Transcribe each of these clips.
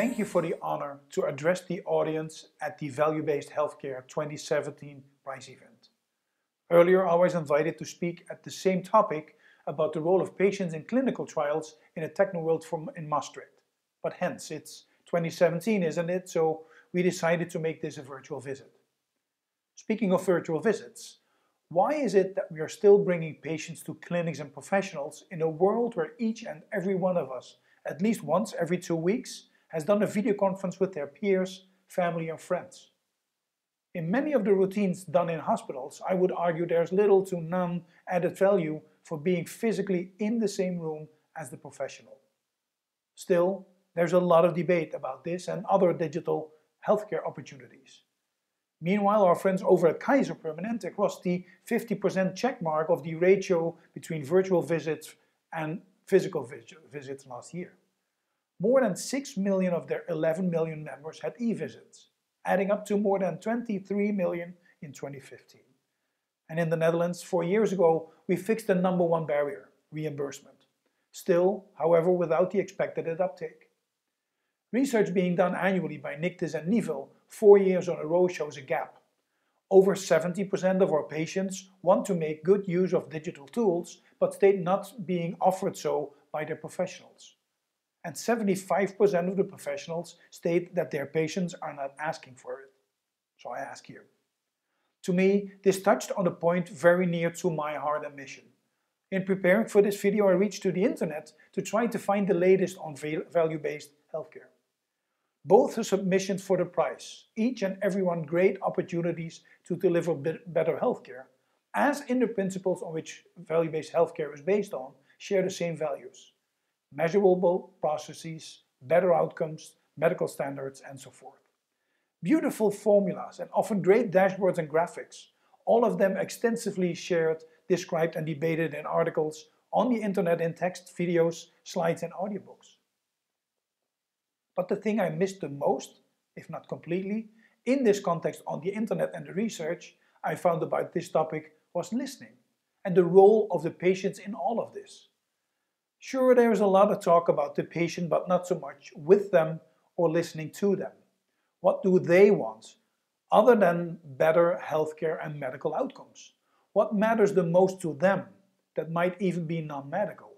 Thank you for the honor to address the audience at the Value-Based Healthcare 2017 prize event. Earlier, I was invited to speak at the same topic about the role of patients in clinical trials in a techno world in Maastricht. But hence, it's 2017, isn't it? So we decided to make this a virtual visit. Speaking of virtual visits, why is it that we are still bringing patients to clinics and professionals in a world where each and every one of us, at least once every 2 weeks, has done a video conference with their peers, family and friends? In many of the routines done in hospitals, I would argue there's little to none added value for being physically in the same room as the professional. Still, there's a lot of debate about this and other digital healthcare opportunities. Meanwhile, our friends over at Kaiser Permanente crossed the 50% check mark of the ratio between virtual visits and physical visits last year. More than 6 million of their 11 million members had e-visits, adding up to more than 23 million in 2015. And in the Netherlands, 4 years ago, we fixed the #1 barrier, reimbursement. Still, however, without the expected uptake. Research being done annually by Nictis and Nivel 4 years in a row shows a gap. Over 70% of our patients want to make good use of digital tools, but state not being offered so by their professionals. And 75% of the professionals state that their patients are not asking for it. So I ask here. To me, this touched on a point very near to my heart and mission. In preparing for this video, I reached to the internet to try to find the latest on value-based healthcare. Both the submissions for the prize, each and every one great opportunities to deliver better healthcare, as in the principles on which value-based healthcare is based on, share the same values. Measurable processes, better outcomes, medical standards, and so forth. Beautiful formulas and often great dashboards and graphics, all of them extensively shared, described and debated in articles on the internet in text, videos, slides and audiobooks. But the thing I missed the most, if not completely, in this context on the internet and the research I found about this topic was listening and the role of the patients in all of this. Sure, there is a lot of talk about the patient, but not so much with them or listening to them. What do they want, other than better healthcare and medical outcomes? What matters the most to them that might even be non-medical?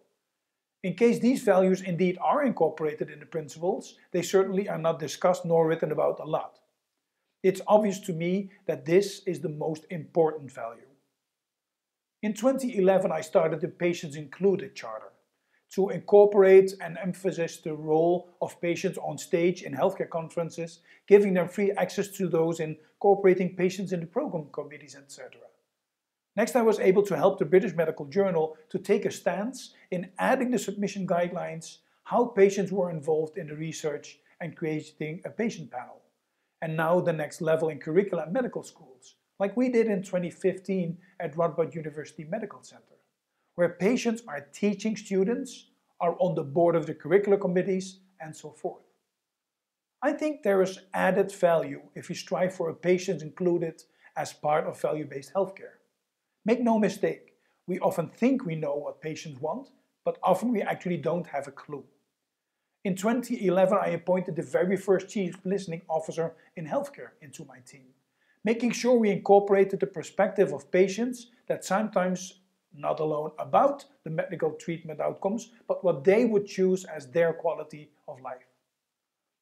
In case these values indeed are incorporated in the principles, they certainly are not discussed nor written about a lot. It's obvious to me that this is the most important value. In 2011, I started the Patients Included Charter to incorporate and emphasize the role of patients on stage in healthcare conferences, giving them free access to those, incorporating patients in the program committees, etc. Next, I was able to help the British Medical Journal to take a stance in adding the submission guidelines, how patients were involved in the research and creating a patient panel. And now the next level in curricula and medical schools, like we did in 2015 at Radboud University Medical Center, where patients are teaching students, are on the board of the curricular committees, and so forth. I think there is added value if we strive for a patients included as part of value-based healthcare. Make no mistake, we often think we know what patients want, but often we actually don't have a clue. In 2011, I appointed the very first Chief Listening Officer in healthcare into my team, making sure we incorporated the perspective of patients that sometimes not alone about the medical treatment outcomes, but what they would choose as their quality of life.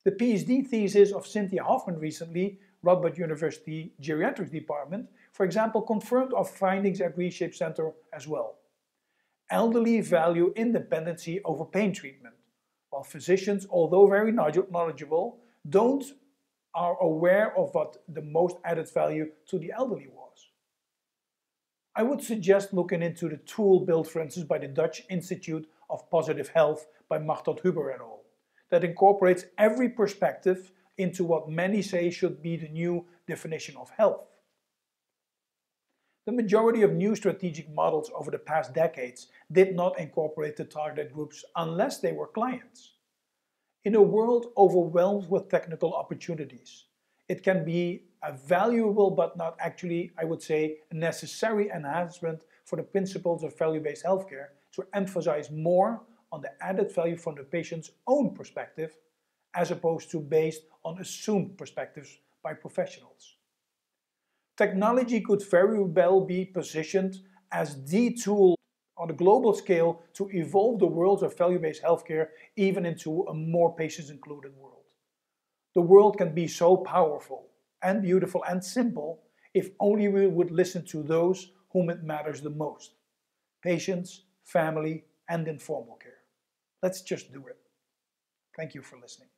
The PhD thesis of Cynthia Hoffman recently, Radboud University Geriatrics Department, for example, confirmed our findings at Reshape Center as well. Elderly value independency over pain treatment, while physicians, although very knowledgeable, are aware of what the most added value to the elderly was. I would suggest looking into the Toolbill, for instance, by the Dutch Institute of Positive Health by Martot Huber et al., that incorporates every perspective into what many say should be the new definition of health. The majority of new strategic models over the past decades did not incorporate the target groups unless they were clients. In a world overwhelmed with technical opportunities, it can be a valuable but not actually, I would say, a necessary enhancement for the principles of value-based healthcare to emphasize more on the added value from the patient's own perspective as opposed to based on assumed perspectives by professionals. Technology could very well be positioned as the tool on a global scale to evolve the world of value-based healthcare even into a more patients-included world. The world can be so powerful and beautiful and simple if only we would listen to those whom it matters the most: patients, family, and informal care. Let's just do it. Thank you for listening.